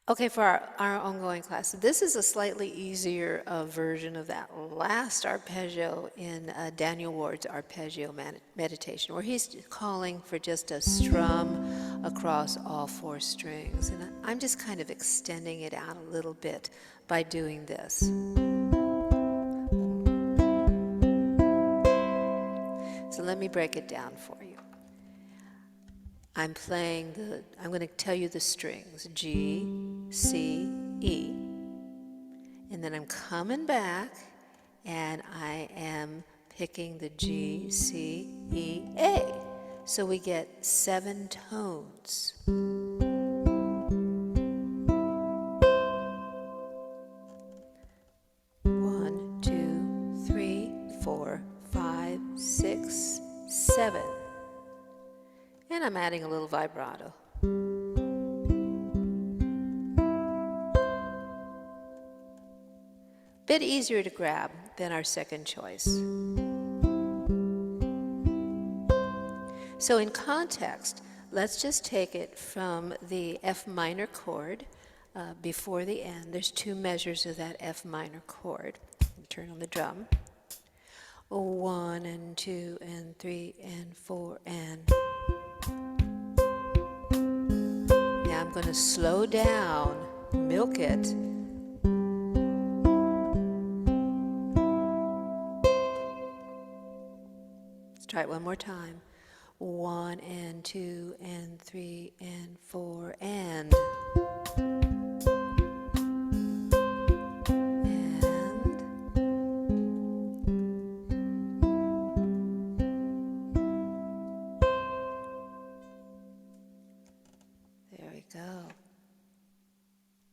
Okay, for our ongoing class, this is a slightly easier version of that last arpeggio in Daniel Ward's Arpeggio Meditation, where he's calling for just a strum across all four strings. And I'm just kind of extending it out a little bit by doing this. So let me break it down for you. I'm going to tell you the strings, G, C, E. And then I'm coming back and I am picking the G, C, E, A. So we get 7 tones. 1, 2, 3, 4, 5, 6, 7. And I'm adding a little vibrato. Bit easier to grab than our second choice. So in context, let's just take it from the F minor chord before the end. There's 2 measures of that F minor chord. Turn on the drum. 1 and 2 and 3 and 4 and... Now I'm going to slow down, milk it. Let's try it one more time. 1 and 2 and 3 and 4 and... There we go.